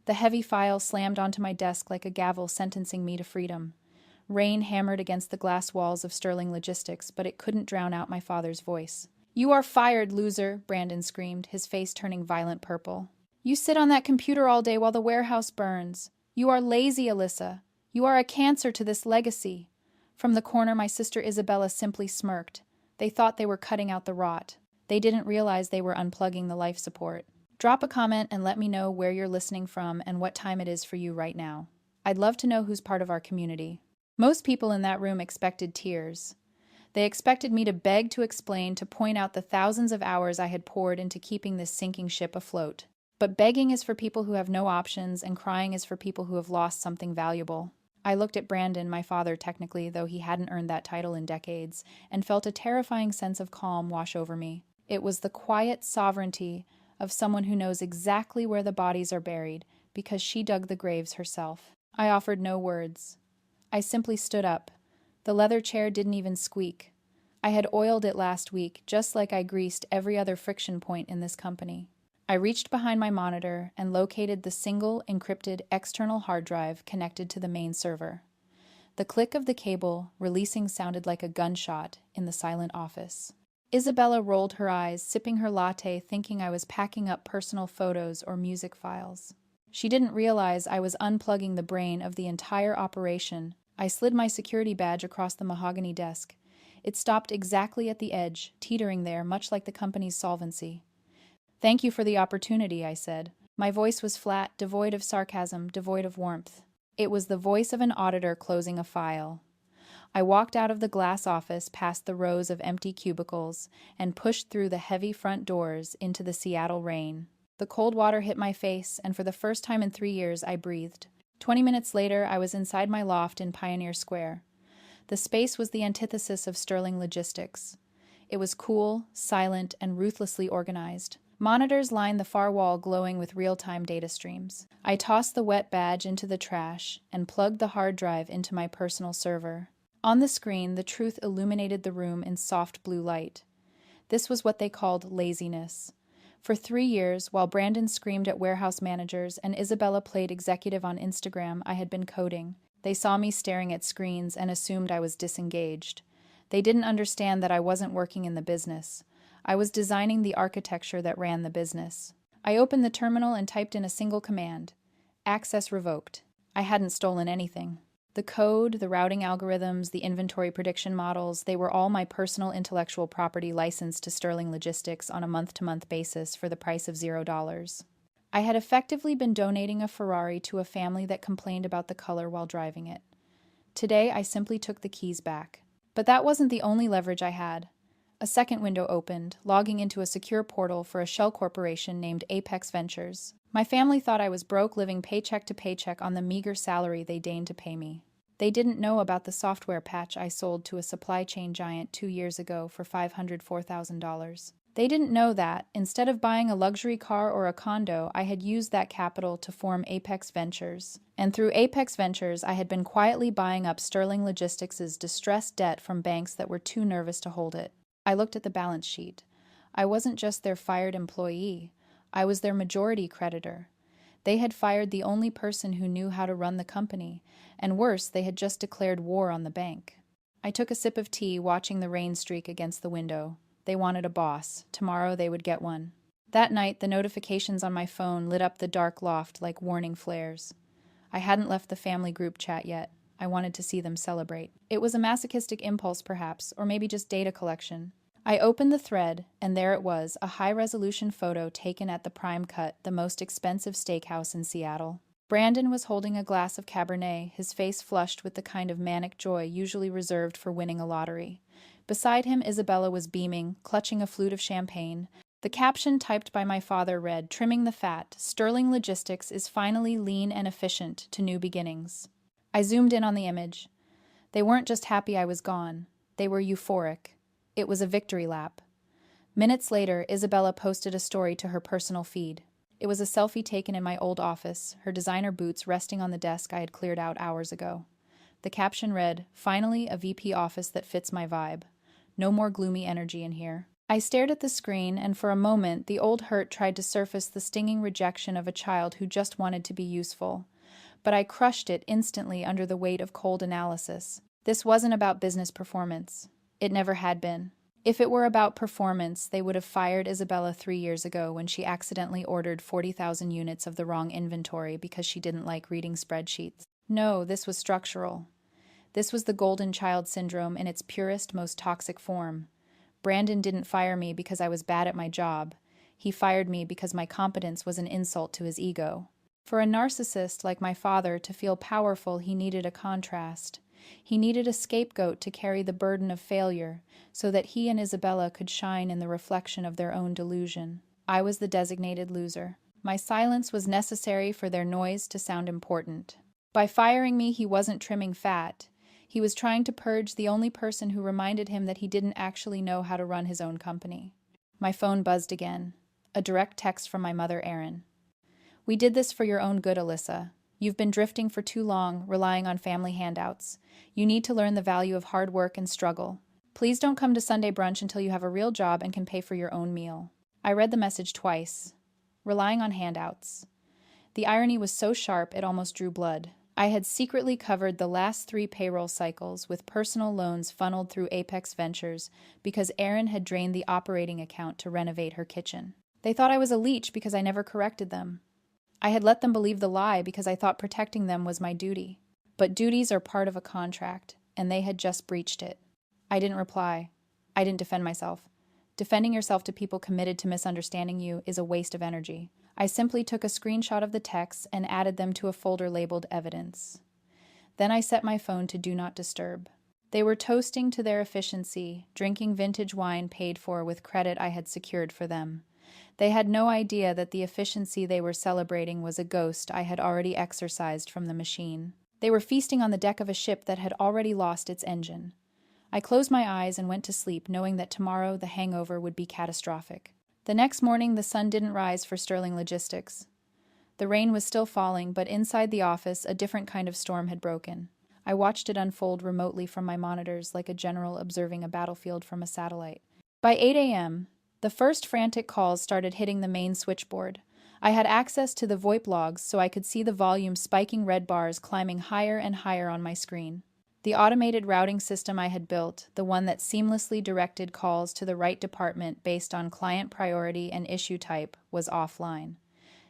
The heavy file slammed onto my desk like a gavel sentencing me to freedom. Rain hammered against the glass walls of Sterling Logistics, but it couldn't drown out my father's voice. "You are fired, loser," Brandon screamed, his face turning violent purple. "You sit on that computer all day while the warehouse burns. You are lazy, Alyssa. You are a cancer to this legacy." From the corner, my sister Isabella simply smirked. They thought they were cutting out the rot. They didn't realize they were unplugging the life support. Drop a comment and let me know where you're listening from and what time it is for you right now. I'd love to know who's part of our community. Most people in that room expected tears. They expected me to beg, to explain, to point out the thousands of hours I had poured into keeping this sinking ship afloat. But begging is for people who have no options, and crying is for people who have lost something valuable. I looked at Brandon, my father technically, though he hadn't earned that title in decades, and felt a terrifying sense of calm wash over me. It was the quiet sovereignty of someone who knows exactly where the bodies are buried, because she dug the graves herself. I offered no words. I simply stood up. The leather chair didn't even squeak. I had oiled it last week, just like I greased every other friction point in this company. I reached behind my monitor and located the single, encrypted external hard drive connected to the main server. The click of the cable releasing sounded like a gunshot in the silent office. Isabella rolled her eyes, sipping her latte, thinking I was packing up personal photos or music files. She didn't realize I was unplugging the brain of the entire operation. I slid my security badge across the mahogany desk. It stopped exactly at the edge, teetering there, much like the company's solvency. "Thank you for the opportunity," I said. My voice was flat, devoid of sarcasm, devoid of warmth. It was the voice of an auditor closing a file. I walked out of the glass office, past the rows of empty cubicles, and pushed through the heavy front doors into the Seattle rain. The cold water hit my face, and for the first time in 3 years, I breathed. 20 minutes later, I was inside my loft in Pioneer Square. The space was the antithesis of Sterling Logistics. It was cool, silent, and ruthlessly organized. Monitors lined the far wall, glowing with real-time data streams. I tossed the wet badge into the trash and plugged the hard drive into my personal server. On the screen, the truth illuminated the room in soft blue light. This was what they called laziness. For 3 years, while Brandon screamed at warehouse managers and Isabella played executive on Instagram, I had been coding. They saw me staring at screens and assumed I was disengaged. They didn't understand that I wasn't working in the business. I was designing the architecture that ran the business. I opened the terminal and typed in a single command: access revoked. I hadn't stolen anything. The code, the routing algorithms, the inventory prediction models, they were all my personal intellectual property licensed to Sterling Logistics on a month-to-month basis for the price of $0. I had effectively been donating a Ferrari to a family that complained about the color while driving it. Today, I simply took the keys back. But that wasn't the only leverage I had. A second window opened, logging into a secure portal for a shell corporation named Apex Ventures. My family thought I was broke, living paycheck to paycheck on the meager salary they deigned to pay me. They didn't know about the software patch I sold to a supply chain giant 2 years ago for $504,000. They didn't know that, instead of buying a luxury car or a condo, I had used that capital to form Apex Ventures. And through Apex Ventures, I had been quietly buying up Sterling Logistics' distressed debt from banks that were too nervous to hold it. I looked at the balance sheet. I wasn't just their fired employee. I was their majority creditor. They had fired the only person who knew how to run the company, and worse, they had just declared war on the bank. I took a sip of tea, watching the rain streak against the window. They wanted a boss. Tomorrow they would get one. That night, the notifications on my phone lit up the dark loft like warning flares. I hadn't left the family group chat yet. I wanted to see them celebrate. It was a masochistic impulse, perhaps, or maybe just data collection. I opened the thread, and there it was, a high-resolution photo taken at the Prime Cut, the most expensive steakhouse in Seattle. Brandon was holding a glass of Cabernet, his face flushed with the kind of manic joy usually reserved for winning a lottery. Beside him, Isabella was beaming, clutching a flute of champagne. The caption typed by my father read, "Trimming the fat, Sterling Logistics is finally lean and efficient to new beginnings." I zoomed in on the image. They weren't just happy I was gone. They were euphoric. It was a victory lap. Minutes later, Isabella posted a story to her personal feed. It was a selfie taken in my old office, her designer boots resting on the desk I had cleared out hours ago. The caption read, "Finally, a VP office that fits my vibe. No more gloomy energy in here." I stared at the screen, and for a moment the old hurt tried to surface, the stinging rejection of a child who just wanted to be useful. But I crushed it instantly under the weight of cold analysis. This wasn't about business performance. It never had been. If it were about performance, they would have fired Isabella 3 years ago when she accidentally ordered 40,000 units of the wrong inventory because she didn't like reading spreadsheets. No, this was structural. This was the golden child syndrome in its purest, most toxic form. Brandon didn't fire me because I was bad at my job. He fired me because my competence was an insult to his ego. For a narcissist like my father to feel powerful, he needed a contrast. He needed a scapegoat to carry the burden of failure, so that he and Isabella could shine in the reflection of their own delusion. I was the designated loser. My silence was necessary for their noise to sound important. By firing me, he wasn't trimming fat. He was trying to purge the only person who reminded him that he didn't actually know how to run his own company. My phone buzzed again. A direct text from my mother, Erin. "We did this for your own good, Alyssa. You've been drifting for too long, relying on family handouts. You need to learn the value of hard work and struggle. Please don't come to Sunday brunch until you have a real job and can pay for your own meal." I read the message twice. Relying on handouts. The irony was so sharp it almost drew blood. I had secretly covered the last 3 payroll cycles with personal loans funneled through Apex Ventures because Erin had drained the operating account to renovate her kitchen. They thought I was a leech because I never corrected them. I had let them believe the lie because I thought protecting them was my duty. But duties are part of a contract, and they had just breached it. I didn't reply. I didn't defend myself. Defending yourself to people committed to misunderstanding you is a waste of energy. I simply took a screenshot of the texts and added them to a folder labeled evidence. Then I set my phone to do not disturb. They were toasting to their efficiency, drinking vintage wine paid for with credit I had secured for them. They had no idea that the efficiency they were celebrating was a ghost I had already exorcised from the machine. They were feasting on the deck of a ship that had already lost its engine. I closed my eyes and went to sleep, knowing that tomorrow the hangover would be catastrophic. The next morning, the sun didn't rise for Sterling Logistics. The rain was still falling, but inside the office, a different kind of storm had broken. I watched it unfold remotely from my monitors like a general observing a battlefield from a satellite. By 8 a.m., the first frantic calls started hitting the main switchboard. I had access to the VoIP logs, so I could see the volume spiking red bars climbing higher and higher on my screen. The automated routing system I had built, the one that seamlessly directed calls to the right department based on client priority and issue type, was offline.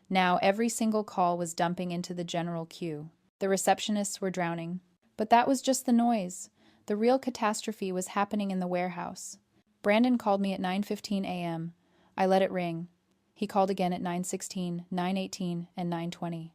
Now every single call was dumping into the general queue. The receptionists were drowning. But that was just the noise. The real catastrophe was happening in the warehouse. Brandon called me at 9:15 a.m. I let it ring. He called again at 9:16, 9:18, and 9:20.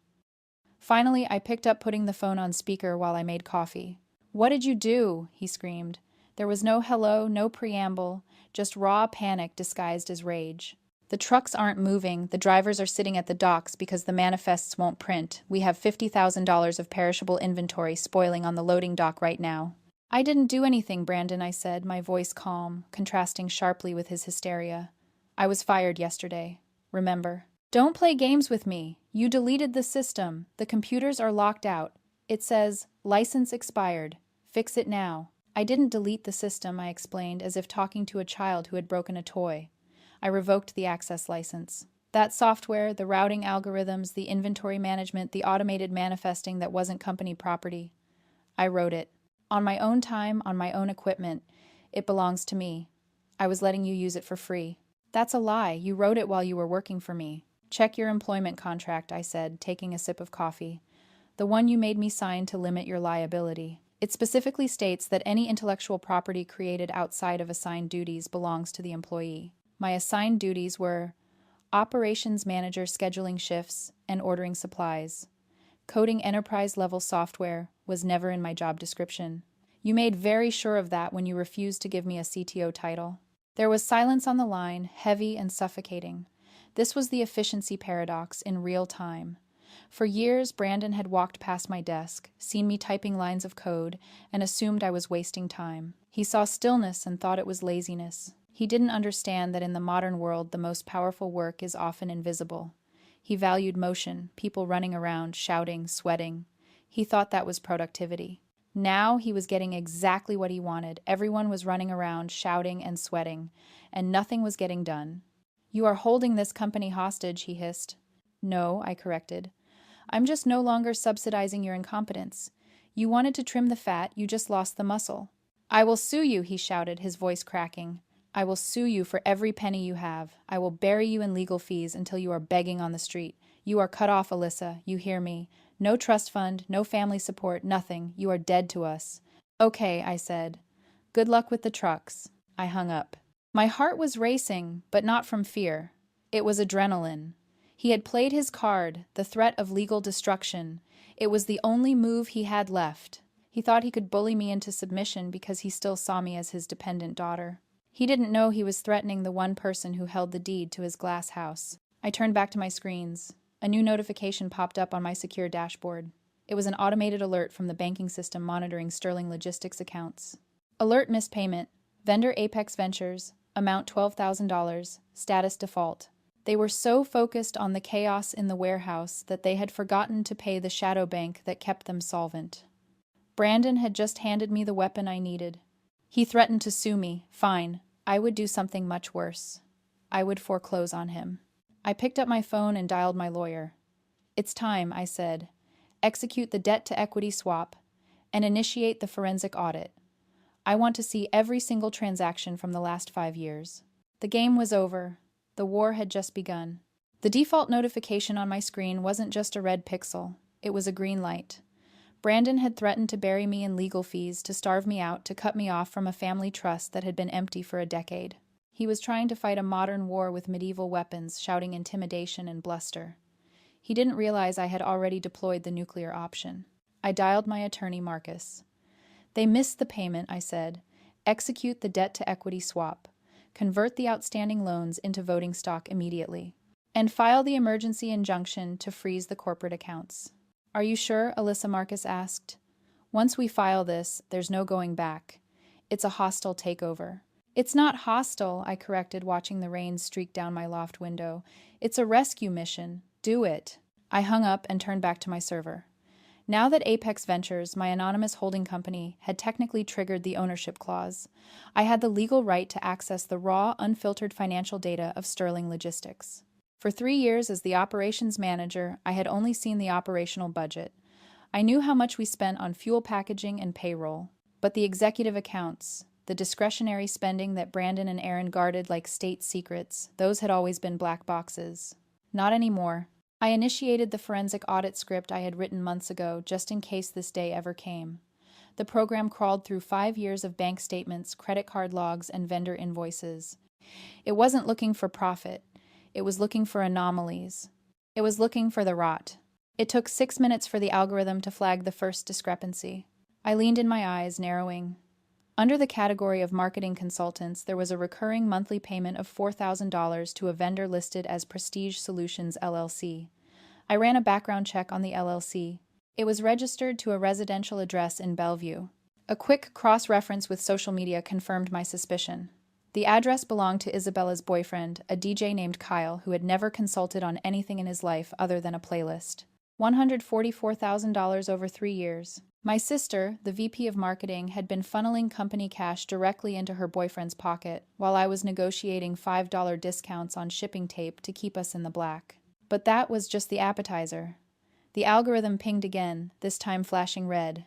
Finally, I picked up, putting the phone on speaker while I made coffee. "What did you do?" he screamed. There was no hello, no preamble, just raw panic disguised as rage. "The trucks aren't moving. The drivers are sitting at the docks because the manifests won't print. We have $50,000 of perishable inventory spoiling on the loading dock right now." "I didn't do anything, Brandon," I said, my voice calm, contrasting sharply with his hysteria. "I was fired yesterday. Remember?" "Don't play games with me. You deleted the system. The computers are locked out. It says, license expired. Fix it now." "I didn't delete the system," I explained, as if talking to a child who had broken a toy. "I revoked the access license. That software, the routing algorithms, the inventory management, the automated manifesting that wasn't company property. I wrote it. On my own time, on my own equipment. It belongs to me. I was letting you use it for free." "That's a lie. You wrote it while you were working for me." "Check your employment contract," I said, taking a sip of coffee. "The one you made me sign to limit your liability. It specifically states that any intellectual property created outside of assigned duties belongs to the employee. My assigned duties were operations manager, scheduling shifts, and ordering supplies. Coding enterprise-level software was never in my job description. You made very sure of that when you refused to give me a CTO title." There was silence on the line, heavy and suffocating. This was the efficiency paradox in real time. For years, Brandon had walked past my desk, seen me typing lines of code, and assumed I was wasting time. He saw stillness and thought it was laziness. He didn't understand that in the modern world, the most powerful work is often invisible. He valued motion, people running around, shouting, sweating. He thought that was productivity. Now he was getting exactly what he wanted. Everyone was running around, shouting and sweating, and nothing was getting done. "You are holding this company hostage," he hissed. "No," I corrected. "I'm just no longer subsidizing your incompetence. You wanted to trim the fat, you just lost the muscle." "I will sue you," he shouted, his voice cracking. "I will sue you for every penny you have. I will bury you in legal fees until you are begging on the street. You are cut off, Alyssa. You hear me. No trust fund, no family support, nothing. You are dead to us." "Okay," I said. "Good luck with the trucks." I hung up. My heart was racing, but not from fear. It was adrenaline. He had played his card, the threat of legal destruction. It was the only move he had left. He thought he could bully me into submission because he still saw me as his dependent daughter. He didn't know he was threatening the one person who held the deed to his glass house. I turned back to my screens. A new notification popped up on my secure dashboard. It was an automated alert from the banking system monitoring Sterling Logistics accounts. Alert: missed payment. Vendor Apex Ventures. Amount $12,000. Status default. They were so focused on the chaos in the warehouse that they had forgotten to pay the shadow bank that kept them solvent. Brandon had just handed me the weapon I needed. He threatened to sue me. Fine. I would do something much worse. I would foreclose on him. I picked up my phone and dialed my lawyer. "It's time," I said. "Execute the debt-to-equity swap and initiate the forensic audit. I want to see every single transaction from the last 5 years." The game was over. The war had just begun. The default notification on my screen wasn't just a red pixel. It was a green light. Brandon had threatened to bury me in legal fees, to starve me out, to cut me off from a family trust that had been empty for a decade. He was trying to fight a modern war with medieval weapons, shouting intimidation and bluster. He didn't realize I had already deployed the nuclear option. I dialed my attorney, Marcus. "They missed the payment," I said. "Execute the debt-to-equity swap. Convert the outstanding loans into voting stock immediately. And file the emergency injunction to freeze the corporate accounts." "Are you sure?" Alyssa Marcus asked. "Once we file this, there's no going back. It's a hostile takeover." "It's not hostile," I corrected, watching the rain streak down my loft window. "It's a rescue mission. Do it." I hung up and turned back to my server. Now that Apex Ventures, my anonymous holding company, had technically triggered the ownership clause, I had the legal right to access the raw, unfiltered financial data of Sterling Logistics. For 3 years as the operations manager, I had only seen the operational budget. I knew how much we spent on fuel packaging and payroll. But the executive accounts, the discretionary spending that Brandon and Aaron guarded like state secrets, those had always been black boxes. Not anymore. I initiated the forensic audit script I had written months ago, just in case this day ever came. The program crawled through 5 years of bank statements, credit card logs, and vendor invoices. It wasn't looking for profit. It was looking for anomalies. It was looking for the rot. It took 6 minutes for the algorithm to flag the first discrepancy. I leaned in, my eyes narrowing. Under the category of marketing consultants, there was a recurring monthly payment of $4,000 to a vendor listed as Prestige Solutions, LLC. I ran a background check on the LLC. It was registered to a residential address in Bellevue. A quick cross-reference with social media confirmed my suspicion. The address belonged to Isabella's boyfriend, a DJ named Kyle, who had never consulted on anything in his life other than a playlist. $144,000 over 3 years. My sister, the VP of marketing, had been funneling company cash directly into her boyfriend's pocket, while I was negotiating $5 discounts on shipping tape to keep us in the black. But that was just the appetizer. The algorithm pinged again, this time flashing red.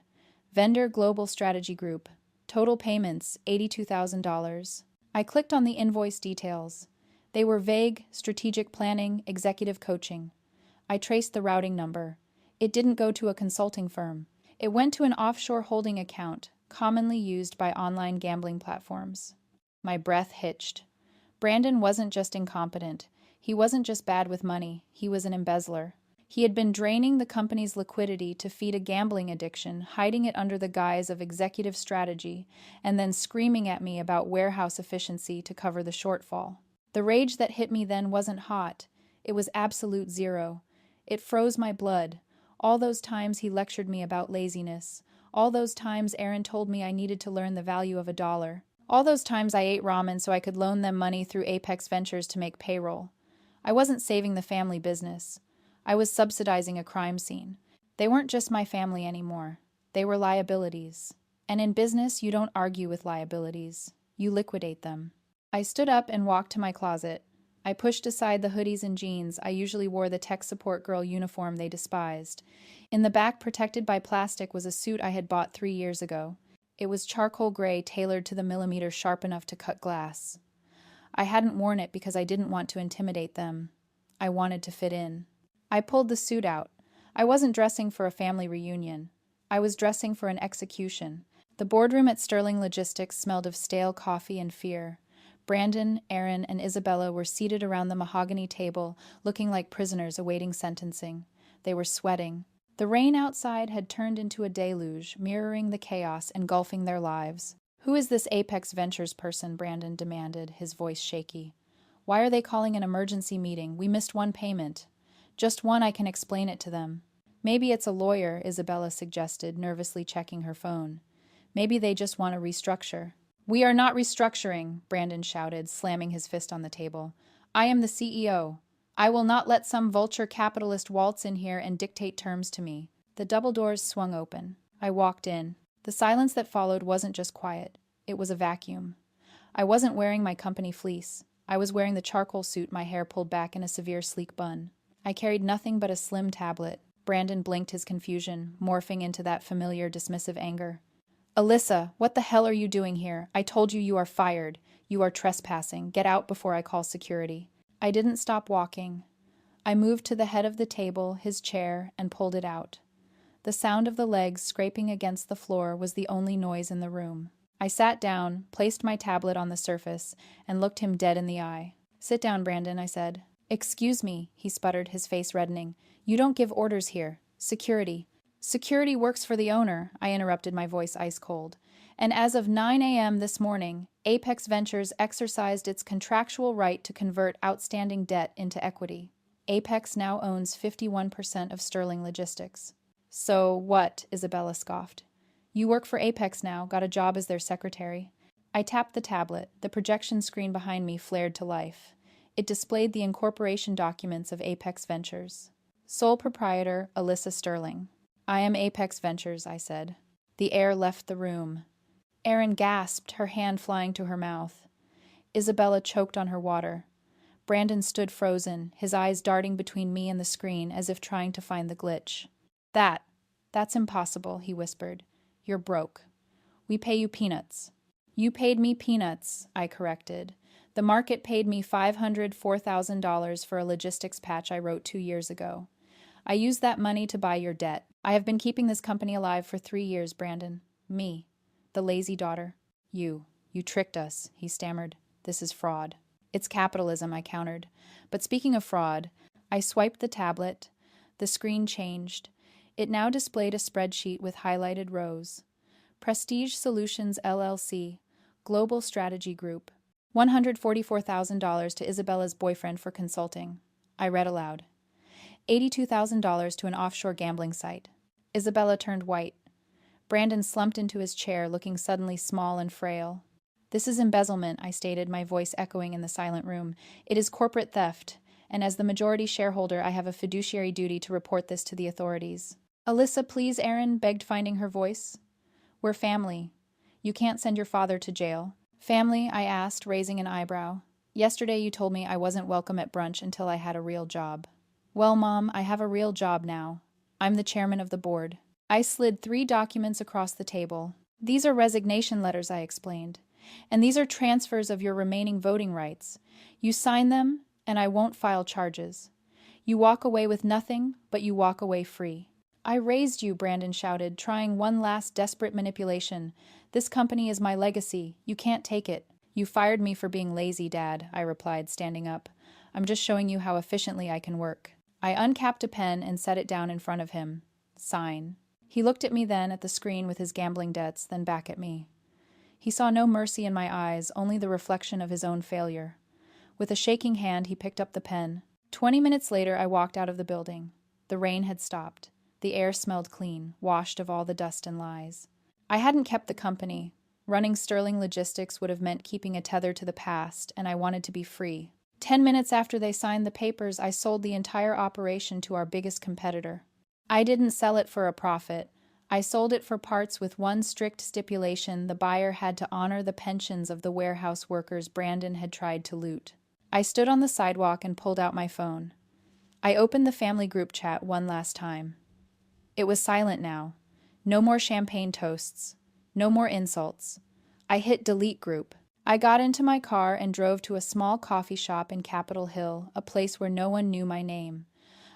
Vendor Global Strategy Group. Total payments, $82,000. I clicked on the invoice details. They were vague: strategic planning, executive coaching. I traced the routing number. It didn't go to a consulting firm. It went to an offshore holding account, commonly used by online gambling platforms. My breath hitched. Brandon wasn't just incompetent. He wasn't just bad with money. He was an embezzler. He had been draining the company's liquidity to feed a gambling addiction, hiding it under the guise of executive strategy, and then screaming at me about warehouse efficiency to cover the shortfall. The rage that hit me then wasn't hot. It was absolute zero. It froze my blood. All those times he lectured me about laziness. All those times Aaron told me I needed to learn the value of $1. All those times I ate ramen so I could loan them money through Apex Ventures to make payroll. I wasn't saving the family business. I was subsidizing a crime scene. They weren't just my family anymore. They were liabilities. And in business, you don't argue with liabilities. You liquidate them. I stood up and walked to my closet. I pushed aside the hoodies and jeans. I usually wore the tech support girl uniform they despised. In the back, protected by plastic, was a suit I had bought 3 years ago. It was charcoal gray, tailored to the millimeter sharp enough to cut glass. I hadn't worn it because I didn't want to intimidate them. I wanted to fit in. I pulled the suit out. I wasn't dressing for a family reunion. I was dressing for an execution. The boardroom at Sterling Logistics smelled of stale coffee and fear. Brandon, Aaron, and Isabella were seated around the mahogany table, looking like prisoners awaiting sentencing. They were sweating. The rain outside had turned into a deluge, mirroring the chaos engulfing their lives. "Who is this Apex Ventures person?" Brandon demanded, his voice shaky. "Why are they calling an emergency meeting? We missed one payment." "Just one. I can explain it to them." "Maybe it's a lawyer," Isabella suggested, nervously checking her phone. "Maybe they just want to restructure." "We are not restructuring," Brandon shouted, slamming his fist on the table. "I am the CEO. I will not let some vulture capitalist waltz in here and dictate terms to me." The double doors swung open. I walked in. The silence that followed wasn't just quiet. It was a vacuum. I wasn't wearing my company fleece. I was wearing the charcoal suit, my hair pulled back in a severe sleek bun. I carried nothing but a slim tablet. Brandon blinked his confusion, morphing into that familiar dismissive anger. "Alyssa, what the hell are you doing here? I told you you are fired. You are trespassing. Get out before I call security." I didn't stop walking. I moved to the head of the table, his chair, and pulled it out. The sound of the legs scraping against the floor was the only noise in the room. I sat down, placed my tablet on the surface, and looked him dead in the eye. "Sit down, Brandon," I said. "Excuse me," he sputtered, his face reddening. "You don't give orders here. Security." "Security works for the owner," I interrupted, my voice ice cold. "And as of 9 a.m. this morning, Apex Ventures exercised its contractual right to convert outstanding debt into equity. Apex now owns 51% of Sterling Logistics." "So what?" Isabella scoffed. "You work for Apex now, got a job as their secretary." I tapped the tablet. The projection screen behind me flared to life. It displayed the incorporation documents of Apex Ventures. "Sole proprietor, Alyssa Sterling." "I am Apex Ventures," I said. The air left the room. Erin gasped, her hand flying to her mouth. Isabella choked on her water. Brandon stood frozen, his eyes darting between me and the screen as if trying to find the glitch. That's impossible," he whispered. "You're broke. We pay you peanuts." "You paid me peanuts," I corrected. "The market paid me $504,000 for a logistics patch I wrote 2 years ago. I used that money to buy your debt. I have been keeping this company alive for 3 years, Brandon. Me, the lazy daughter. You tricked us," he stammered. "This is fraud." "It's capitalism," I countered. But speaking of fraud, I swiped the tablet. The screen changed. It now displayed a spreadsheet with highlighted rows. Prestige Solutions LLC, Global Strategy Group, $144,000 to Isabella's boyfriend for consulting. I read aloud. $82,000 to an offshore gambling site. Isabella turned white. Brandon slumped into his chair, looking suddenly small and frail. "This is embezzlement," I stated, my voice echoing in the silent room. "It is corporate theft, and as the majority shareholder, I have a fiduciary duty to report this to the authorities." "Alyssa, please," Erin begged, finding her voice. "We're family. You can't send your father to jail." "Family?" I asked, raising an eyebrow. "Yesterday you told me I wasn't welcome at brunch until I had a real job." "Well, Mom, I have a real job now. I'm the chairman of the board." I slid 3 documents across the table. "These are resignation letters," I explained. "And these are transfers of your remaining voting rights. You sign them, and I won't file charges. You walk away with nothing, but you walk away free." "I raised you," Brandon shouted, trying one last desperate manipulation. "This company is my legacy. You can't take it." "You fired me for being lazy, Dad," I replied, standing up. "I'm just showing you how efficiently I can work." I uncapped a pen and set it down in front of him. "Sign." He looked at me then, at the screen with his gambling debts, then back at me. He saw no mercy in my eyes, only the reflection of his own failure. With a shaking hand, he picked up the pen. 20 minutes later, I walked out of the building. The rain had stopped. The air smelled clean, washed of all the dust and lies. I hadn't kept the company. Running Sterling Logistics would have meant keeping a tether to the past, and I wanted to be free. 10 minutes after they signed the papers, I sold the entire operation to our biggest competitor. I didn't sell it for a profit. I sold it for parts with one strict stipulation: the buyer had to honor the pensions of the warehouse workers Brandon had tried to loot. I stood on the sidewalk and pulled out my phone. I opened the family group chat one last time. It was silent now. No more champagne toasts. No more insults. I hit delete group. I got into my car and drove to a small coffee shop in Capitol Hill, a place where no one knew my name.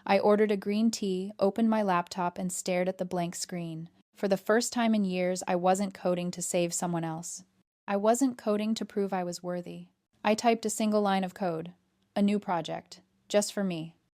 I ordered a green tea, opened my laptop, and stared at the blank screen. For the first time in years, I wasn't coding to save someone else. I wasn't coding to prove I was worthy. I typed a single line of code. A new project. Just for me.